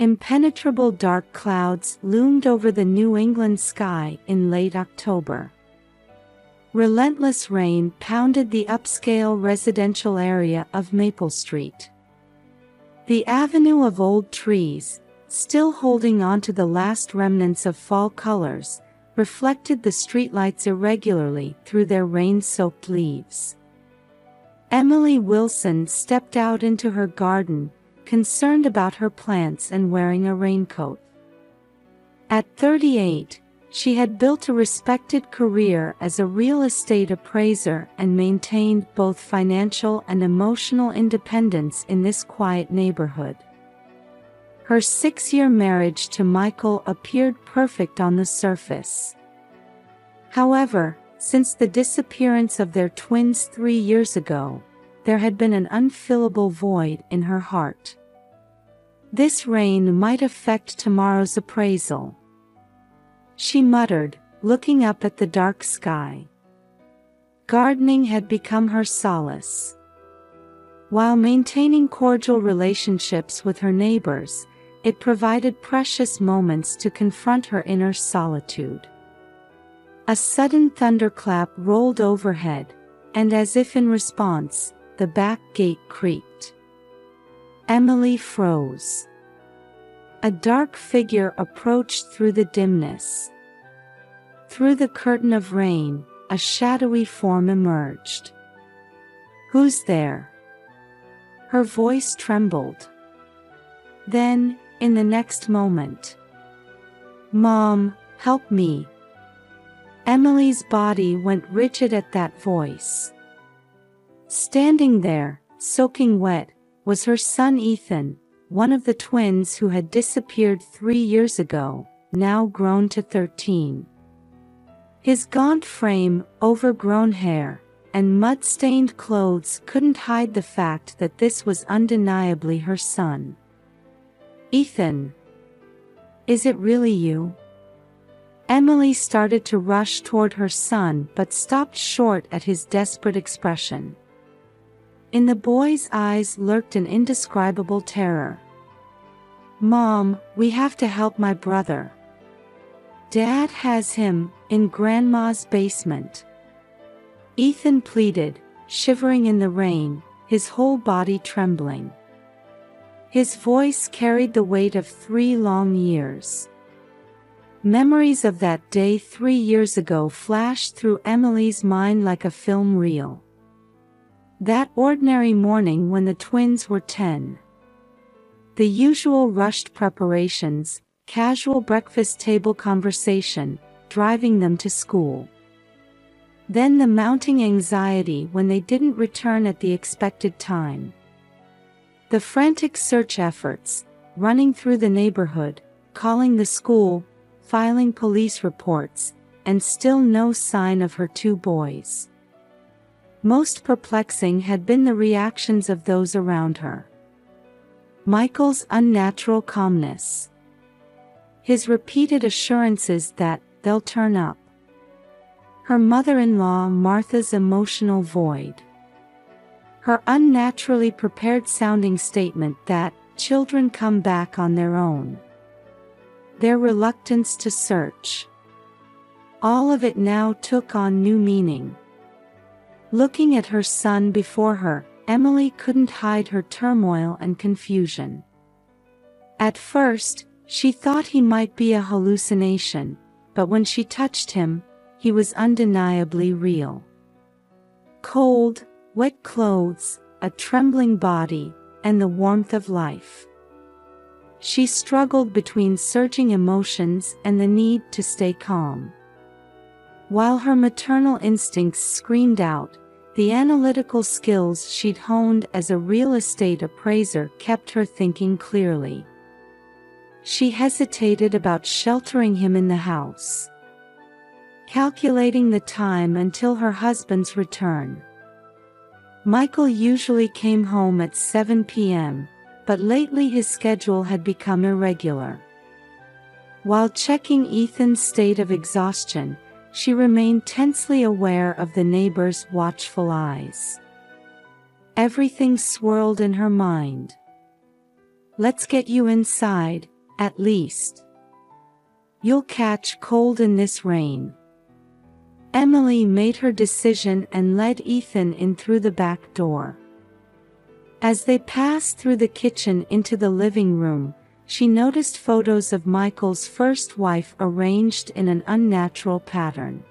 Impenetrable dark clouds loomed over the New England sky in late October. Relentless rain pounded the upscale residential area of Maple Street. The avenue of old trees, still holding on to the last remnants of fall colors, reflected the streetlights irregularly through their rain-soaked leaves. Emily Wilson stepped out into her garden, concerned about her plants and wearing a raincoat. At 38, she had built a respected career as a real estate appraiser and maintained both financial and emotional independence in this quiet neighborhood. Her 6-year marriage to Michael appeared perfect on the surface. However, since the disappearance of their twins 3 years ago, there had been an unfillable void in her heart. This rain might affect tomorrow's appraisal, she muttered, looking up at the dark sky. Gardening had become her solace. While maintaining cordial relationships with her neighbors, it provided precious moments to confront her inner solitude. A sudden thunderclap rolled overhead, and as if in response, the back gate creaked. Emily froze. A dark figure approached through the dimness. Through the curtain of rain, a shadowy form emerged. "Who's there?" Her voice trembled. Then, in the next moment, "Mom, help me." Emily's body went rigid at that voice. Standing there, soaking wet, was her son Ethan, one of the twins who had disappeared 3 years ago, now grown to 13. His gaunt frame, overgrown hair, and mud-stained clothes couldn't hide the fact that this was undeniably her son. "Ethan, is it really you?" Emily started to rush toward her son but stopped short at his desperate expression. In the boy's eyes lurked an indescribable terror. "Mom, we have to help my brother. Dad has him, in Grandma's basement." Ethan pleaded, shivering in the rain, his whole body trembling. His voice carried the weight of 3 long years. Memories of that day 3 years ago flashed through Emily's mind like a film reel. That ordinary morning when the twins were 10. The usual rushed preparations, casual breakfast table conversation, driving them to school. Then the mounting anxiety when they didn't return at the expected time. The frantic search efforts, running through the neighborhood, calling the school, filing police reports, and still no sign of her 2 boys. Most perplexing had been the reactions of those around her. Michael's unnatural calmness. His repeated assurances that they'll turn up. Her mother-in-law Martha's emotional void. Her unnaturally prepared-sounding statement that children come back on their own. Their reluctance to search. All of it now took on new meaning. Looking at her son before her, Emily couldn't hide her turmoil and confusion. At first, she thought he might be a hallucination, but when she touched him, he was undeniably real. Cold, wet clothes, a trembling body, and the warmth of life. She struggled between surging emotions and the need to stay calm. While her maternal instincts screamed out, the analytical skills she'd honed as a real estate appraiser kept her thinking clearly. She hesitated about sheltering him in the house. Calculating the time until her husband's return. Michael usually came home at 7 p.m., but lately his schedule had become irregular. While checking Ethan's state of exhaustion, she remained tensely aware of the neighbors' watchful eyes. Everything swirled in her mind. "Let's get you inside," at least. You'll catch cold in this rain. Emily made her decision and led Ethan in through the back door. As they passed through the kitchen into the living room, she noticed photos of Michael's first wife arranged in an unnatural pattern.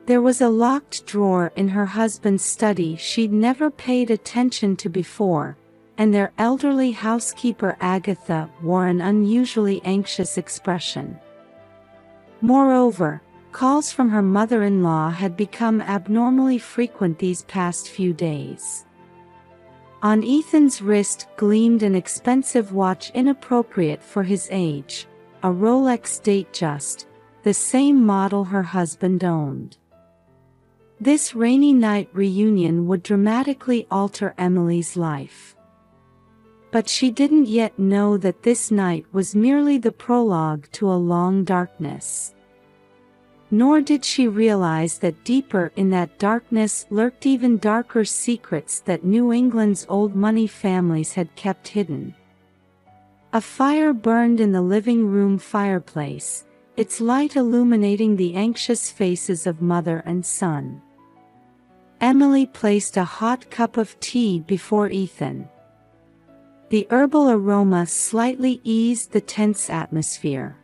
There was a locked drawer in her husband's study she'd never paid attention to before, and their elderly housekeeper Agatha wore an unusually anxious expression. Moreover, calls from her mother-in-law had become abnormally frequent these past few days. On Ethan's wrist gleamed an expensive watch inappropriate for his age, a Rolex Datejust, the same model her husband owned. This rainy night reunion would dramatically alter Emily's life. But she didn't yet know that this night was merely the prologue to a long darkness. Nor did she realize that deeper in that darkness lurked even darker secrets that New England's old money families had kept hidden. A fire burned in the living room fireplace, its light illuminating the anxious faces of mother and son. Emily placed a hot cup of tea before Ethan. The herbal aroma slightly eased the tense atmosphere.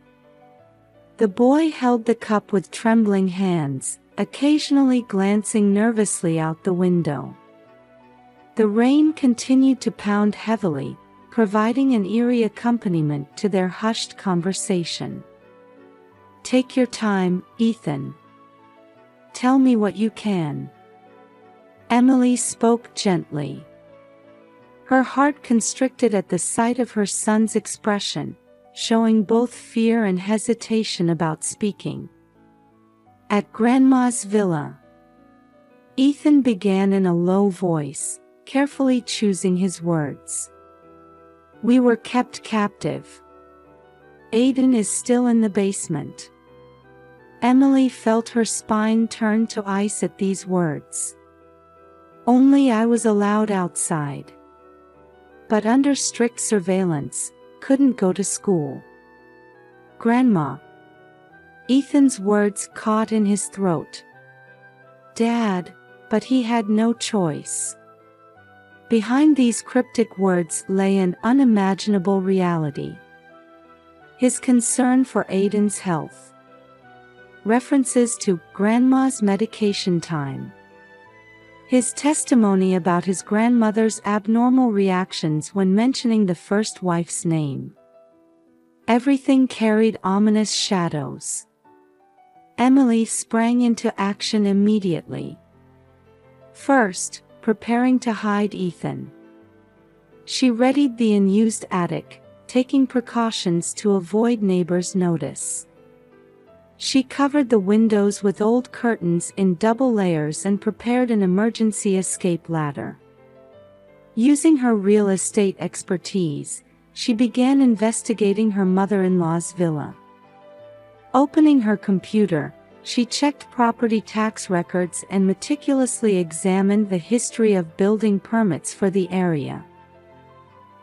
The boy held the cup with trembling hands, occasionally glancing nervously out the window. The rain continued to pound heavily, providing an eerie accompaniment to their hushed conversation. "Take your time, Ethan. Tell me what you can." Emily spoke gently. Her heart constricted at the sight of her son's expression, showing both fear and hesitation about speaking. "At Grandma's villa," Ethan began in a low voice, carefully choosing his words. "We were kept captive. Aiden is still in the basement." Emily felt her spine turn to ice at these words. "Only I was allowed outside. But under strict surveillance, couldn't go to school." "Grandma." Ethan's words caught in his throat. "Dad," but he had no choice. Behind these cryptic words lay an unimaginable reality. His concern for Aiden's health. References to Grandma's medication time. His testimony about his grandmother's abnormal reactions when mentioning the first wife's name. Everything carried ominous shadows. Emily sprang into action immediately. First, preparing to hide Ethan. She readied the unused attic, taking precautions to avoid neighbors' notice. She covered the windows with old curtains in double layers and prepared an emergency escape ladder. Using her real estate expertise, she began investigating her mother-in-law's villa. Opening her computer, she checked property tax records and meticulously examined the history of building permits for the area.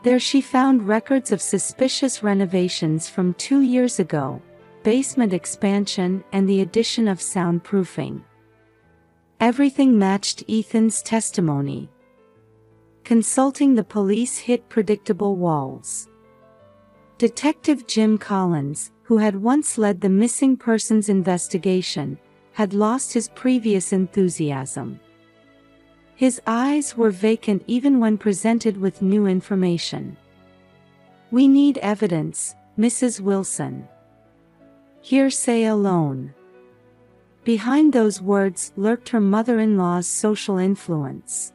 There she found records of suspicious renovations from 2 years ago, basement expansion and the addition of soundproofing. Everything matched Ethan's testimony. Consulting the police hit predictable walls. Detective Jim Collins, who had once led the missing persons investigation, had lost his previous enthusiasm. His eyes were vacant even when presented with new information. "We need evidence, Mrs. Wilson." Hearsay alone. Behind those words lurked her mother-in-law's social influence.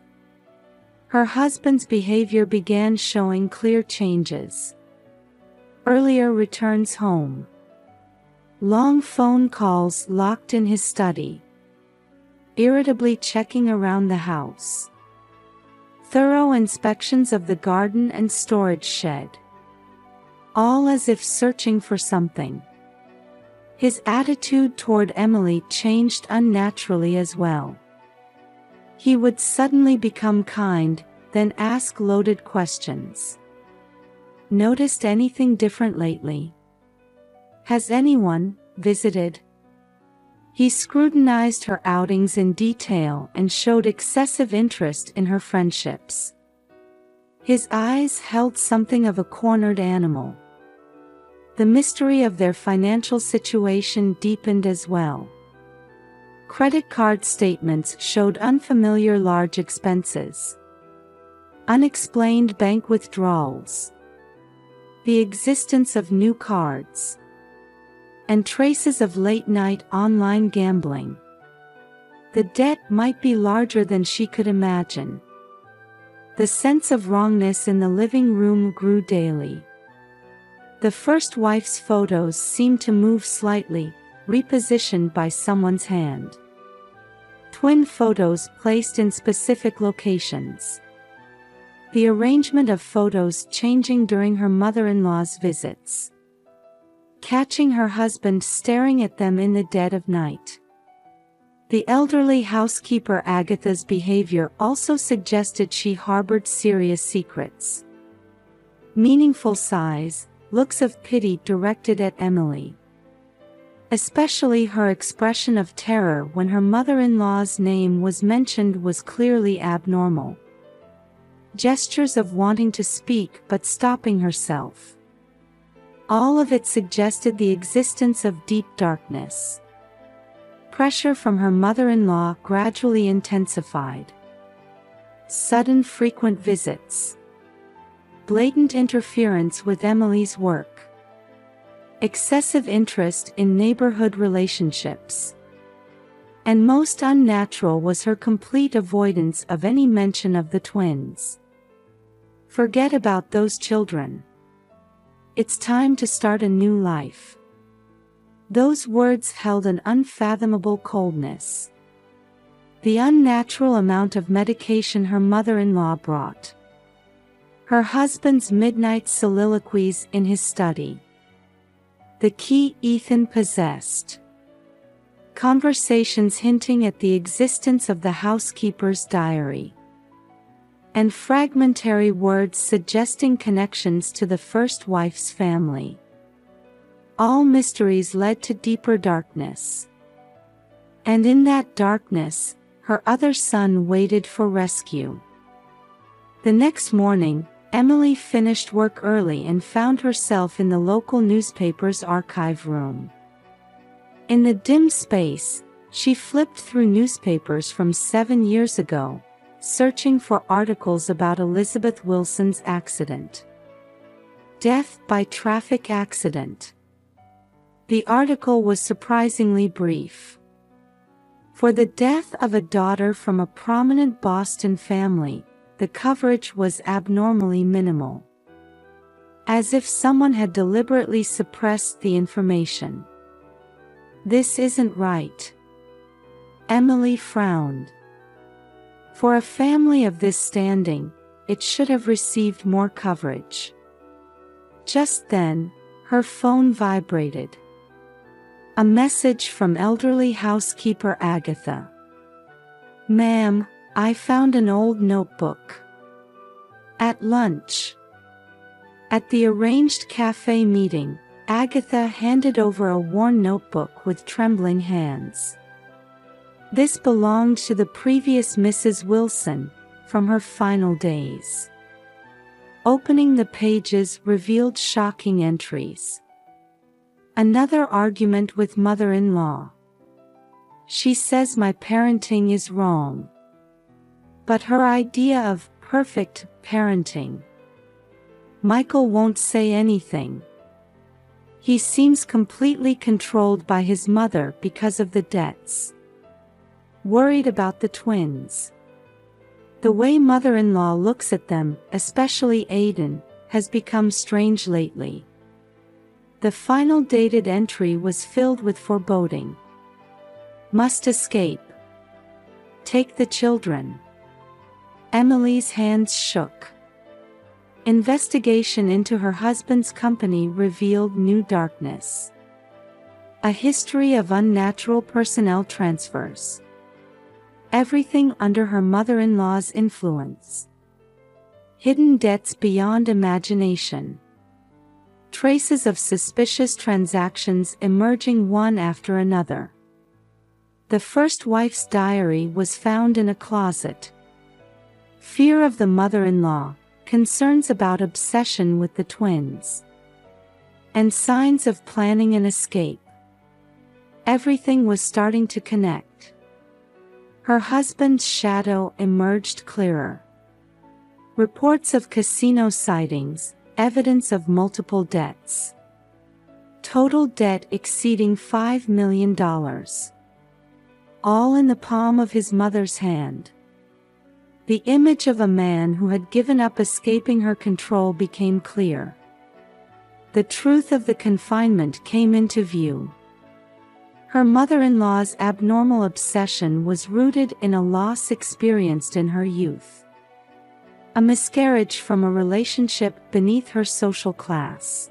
Her husband's behavior began showing clear changes. Earlier returns home. Long phone calls locked in his study. Irritably checking around the house. Thorough inspections of the garden and storage shed. All as if searching for something. His attitude toward Emily changed unnaturally as well. He would suddenly become kind, then ask loaded questions. Noticed anything different lately? Has anyone visited? He scrutinized her outings in detail and showed excessive interest in her friendships. His eyes held something of a cornered animal. The mystery of their financial situation deepened as well. Credit card statements showed unfamiliar large expenses, unexplained bank withdrawals, the existence of new cards, and traces of late-night online gambling. The debt might be larger than she could imagine. The sense of wrongness in the living room grew daily. The first wife's photos seemed to move slightly, repositioned by someone's hand. Twin photos placed in specific locations. The arrangement of photos changing during her mother-in-law's visits. Catching her husband staring at them in the dead of night. The elderly housekeeper Agatha's behavior also suggested she harbored serious secrets. Meaningful sighs, looks of pity directed at Emily. Especially her expression of terror when her mother-in-law's name was mentioned was clearly abnormal. Gestures of wanting to speak but stopping herself. All of it suggested the existence of deep darkness. Pressure from her mother-in-law gradually intensified. Sudden frequent visits. Blatant interference with Emily's work. Excessive interest in neighborhood relationships. And most unnatural was her complete avoidance of any mention of the twins. Forget about those children. It's time to start a new life. Those words held an unfathomable coldness. The unnatural amount of medication her mother-in-law brought. Her husband's midnight soliloquies in his study. The key Ethan possessed. Conversations hinting at the existence of the housekeeper's diary. And fragmentary words suggesting connections to the first wife's family. All mysteries led to deeper darkness. And in that darkness, her other son waited for rescue. The next morning, Emily finished work early and found herself in the local newspaper's archive room. In the dim space, she flipped through newspapers from 7 years ago, searching for articles about Elizabeth Wilson's accident. Death by traffic accident. The article was surprisingly brief. For the death of a daughter from a prominent Boston family, the coverage was abnormally minimal. As if someone had deliberately suppressed the information. This isn't right. Emily frowned. For a family of this standing, it should have received more coverage. Just then, her phone vibrated. A message from elderly housekeeper Agatha. "Ma'am, I found an old notebook. At lunch." At the arranged cafe meeting, Agatha handed over a worn notebook with trembling hands. This belonged to the previous Mrs. Wilson, from her final days. Opening the pages revealed shocking entries. Another argument with mother-in-law. "She says my parenting is wrong. But her idea of perfect parenting. Michael won't say anything. He seems completely controlled by his mother because of the debts. Worried about the twins. The way mother-in-law looks at them, especially Aiden, has become strange lately." The final dated entry was filled with foreboding. "Must escape. Take the children." Emily's hands shook. Investigation into her husband's company revealed new darkness. A history of unnatural personnel transfers. Everything under her mother-in-law's influence. Hidden debts beyond imagination. traces of suspicious transactions emerging one after another. The first wife's diary was found in a closet. Fear of the mother-in-law, concerns about obsession with the twins, and signs of planning an escape. Everything was starting to connect. Her husband's shadow emerged clearer. Reports of casino sightings, evidence of multiple debts. Total debt exceeding $5 million. All in the palm of his mother's hand. The image of a man who had given up escaping her control became clear. The truth of the confinement came into view. Her mother-in-law's abnormal obsession was rooted in a loss experienced in her youth. A miscarriage from a relationship beneath her social class.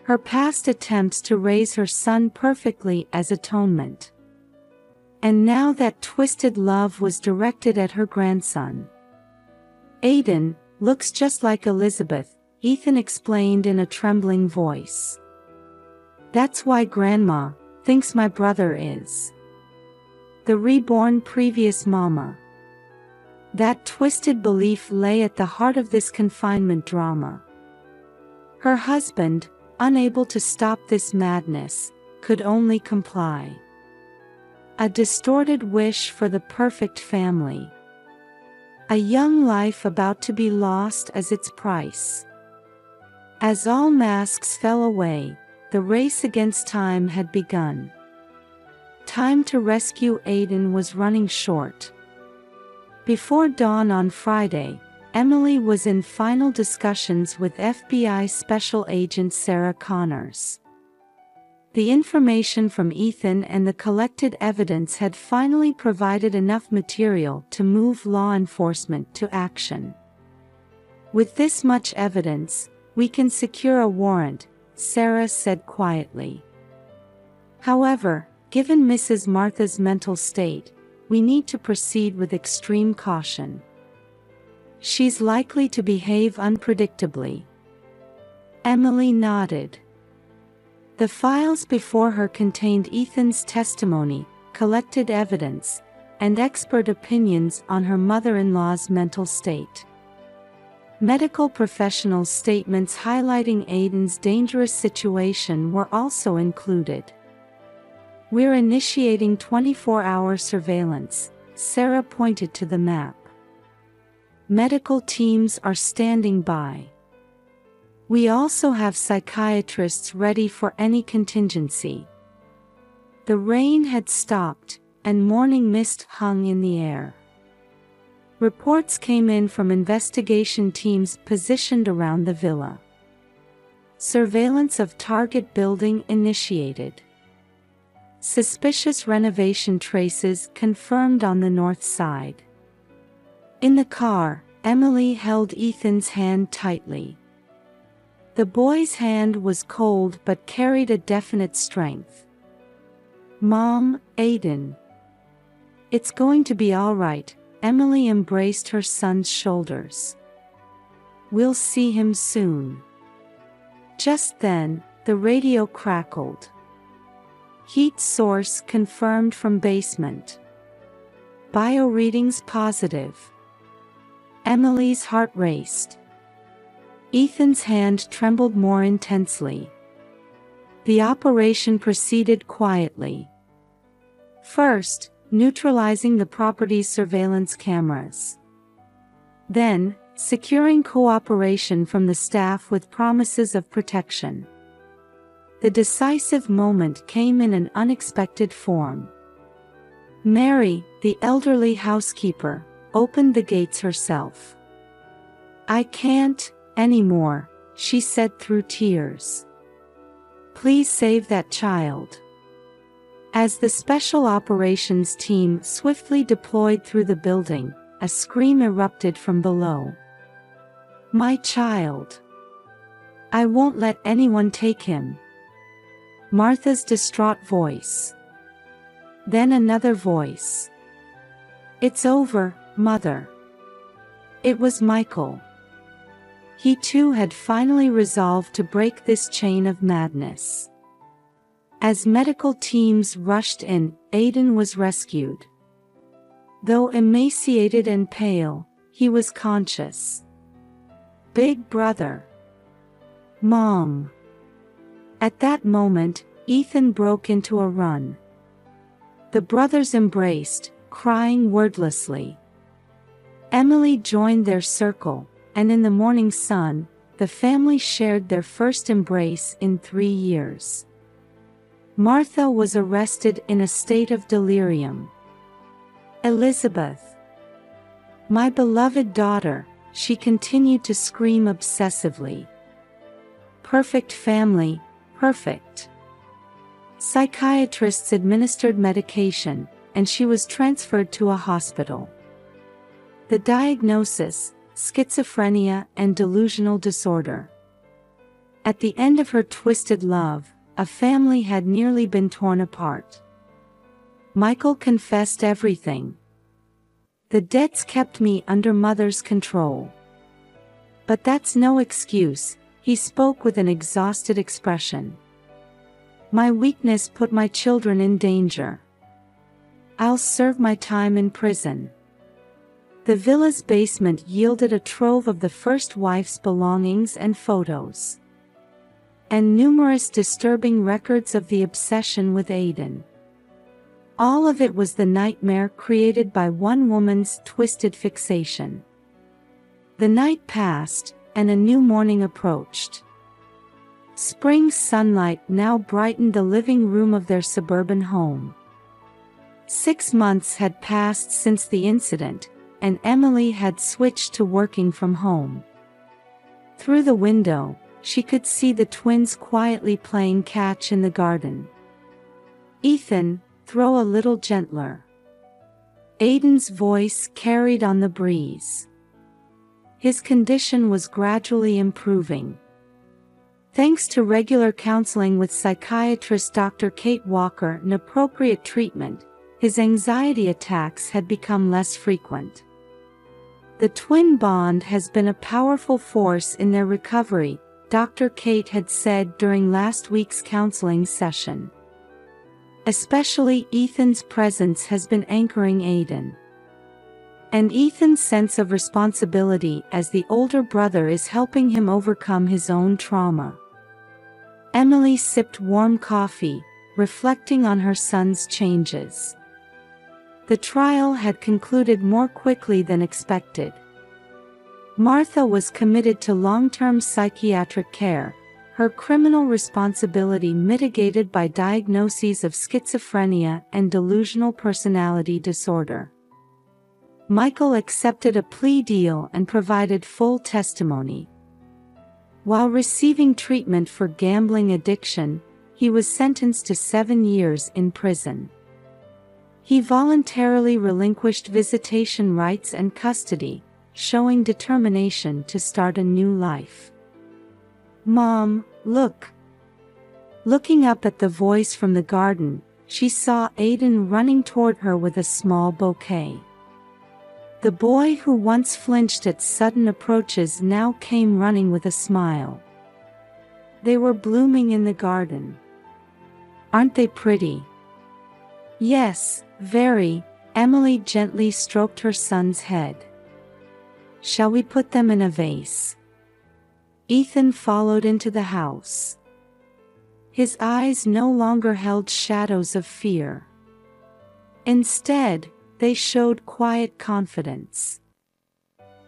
Her past attempts to raise her son perfectly as atonement. And now that twisted love was directed at her grandson. Aiden looks just like Elizabeth, Ethan explained in a trembling voice. That's why Grandma thinks my brother is the reborn previous mama. That twisted belief lay at the heart of this confinement drama. Her husband, unable to stop this madness, could only comply. A distorted wish for the perfect family. A young life about to be lost as its price. As all masks fell away, the race against time had begun. Time to rescue Aiden was running short. Before dawn on Friday, Emily was in final discussions with FBI Special Agent Sarah Connors. The information from Ethan and the collected evidence had finally provided enough material to move law enforcement to action. With this much evidence, we can secure a warrant, Sarah said quietly. However, given Mrs. Martha's mental state, we need to proceed with extreme caution. She's likely to behave unpredictably. Emily nodded. The files before her contained Ethan's testimony, collected evidence, and expert opinions on her mother-in-law's mental state. Medical professionals' statements highlighting Aiden's dangerous situation were also included. We're initiating 24-hour surveillance, Sarah pointed to the map. Medical teams are standing by. We also have psychiatrists ready for any contingency. The rain had stopped, and morning mist hung in the air. Reports came in from investigation teams positioned around the villa. Surveillance of target building initiated. Suspicious renovation traces confirmed on the north side. In the car, Emily held Ethan's hand tightly. The boy's hand was cold but carried a definite strength. Mom, Aiden. It's going to be all right, Emily embraced her son's shoulders. We'll see him soon. Just then, the radio crackled. Heat source confirmed from basement. Bio readings positive. Emily's heart raced. Ethan's hand trembled more intensely. The operation proceeded quietly. First, neutralizing the property's surveillance cameras. Then, securing cooperation from the staff with promises of protection. The decisive moment came in an unexpected form. Mary, the elderly housekeeper, opened the gates herself. I can't anymore, she said through tears. Please save that child. As the special operations team swiftly deployed through the building, a scream erupted from below. My child. I won't let anyone take him. Martha's distraught voice. Then another voice. It's over, Mother. It was Michael. He too had finally resolved to break this chain of madness. As medical teams rushed in, Aiden was rescued. Though emaciated and pale, he was conscious. "Big brother. Mom." At that moment, Ethan broke into a run. The brothers embraced, crying wordlessly. Emily joined their circle, and in the morning sun, the family shared their first embrace in 3 years. Martha was arrested in a state of delirium. "Elizabeth. My beloved daughter," she continued to scream obsessively. "Perfect family, perfect." Psychiatrists administered medication, and she was transferred to a hospital. The diagnosis: schizophrenia and delusional disorder. At the end of her twisted love, a family had nearly been torn apart. Michael confessed everything. "The debts kept me under mother's control. But that's no excuse," he spoke with an exhausted expression. "My weakness put my children in danger. I'll serve my time in prison." The villa's basement yielded a trove of the first wife's belongings and photos, and numerous disturbing records of the obsession with Aiden. All of it was the nightmare created by one woman's twisted fixation. The night passed, and a new morning approached. Spring sunlight now brightened the living room of their suburban home. 6 months had passed since the incident, and Emily had switched to working from home. Through the window, she could see the twins quietly playing catch in the garden. "Ethan, throw a little gentler." Aiden's voice carried on the breeze. His condition was gradually improving. Thanks to regular counseling with psychiatrist Dr. Kate Walker and appropriate treatment, his anxiety attacks had become less frequent. "The twin bond has been a powerful force in their recovery," Dr. Kate had said during last week's counseling session. "Especially Ethan's presence has been anchoring Aiden. And Ethan's sense of responsibility as the older brother is helping him overcome his own trauma." Emily sipped warm coffee, reflecting on her son's changes. The trial had concluded more quickly than expected. Martha was committed to long-term psychiatric care, her criminal responsibility mitigated by diagnoses of schizophrenia and delusional personality disorder. Michael accepted a plea deal and provided full testimony. While receiving treatment for gambling addiction, he was sentenced to 7 years in prison. He voluntarily relinquished visitation rights and custody, showing determination to start a new life. "Mom, look." Looking up at the voice from the garden, she saw Aiden running toward her with a small bouquet. The boy who once flinched at sudden approaches now came running with a smile. They were blooming in the garden. "Aren't they pretty?" "Yes, very." Emily gently stroked her son's head. "Shall we put them in a vase?" Ethan followed into the house. His eyes no longer held shadows of fear. Instead, they showed quiet confidence.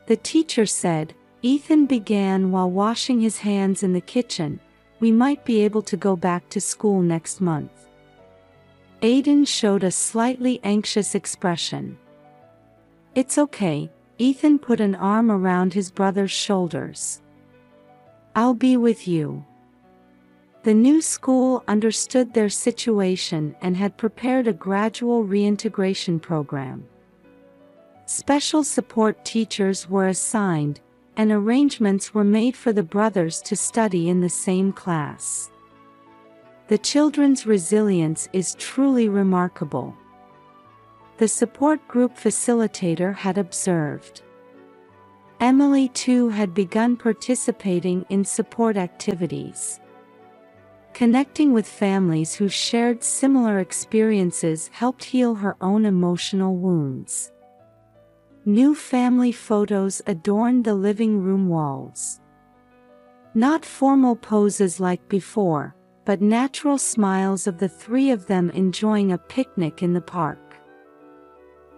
The teacher said, Ethan began while washing his hands in the kitchen, "We might be able to go back to school next month." Aiden showed a slightly anxious expression. "It's okay." Ethan put an arm around his brother's shoulders. "I'll be with you." The new school understood their situation and had prepared a gradual reintegration program. Special support teachers were assigned, and arrangements were made for the brothers to study in the same class. The children's resilience is truly remarkable. The support group facilitator had observed. Emily too had begun participating in support activities. Connecting with families who shared similar experiences helped heal her own emotional wounds. New family photos adorned the living room walls. Not formal poses like before, but natural smiles of the three of them enjoying a picnic in the park.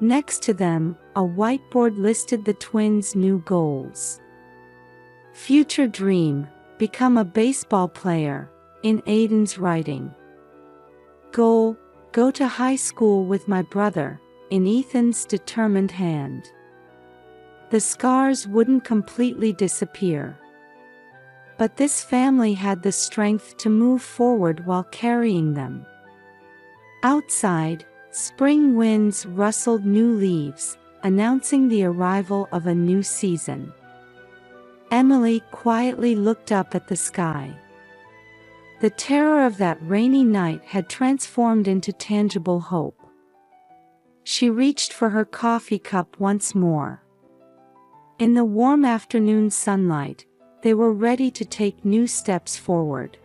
Next to them, a whiteboard listed the twins' new goals. Future dream: become a baseball player, in Aiden's writing. Goal: go to high school with my brother, in Ethan's determined hand. The scars wouldn't completely disappear. But this family had the strength to move forward while carrying them. Outside, spring winds rustled new leaves, announcing the arrival of a new season. Emily quietly looked up at the sky. The terror of that rainy night had transformed into tangible hope. She reached for her coffee cup once more. In the warm afternoon sunlight, they were ready to take new steps forward.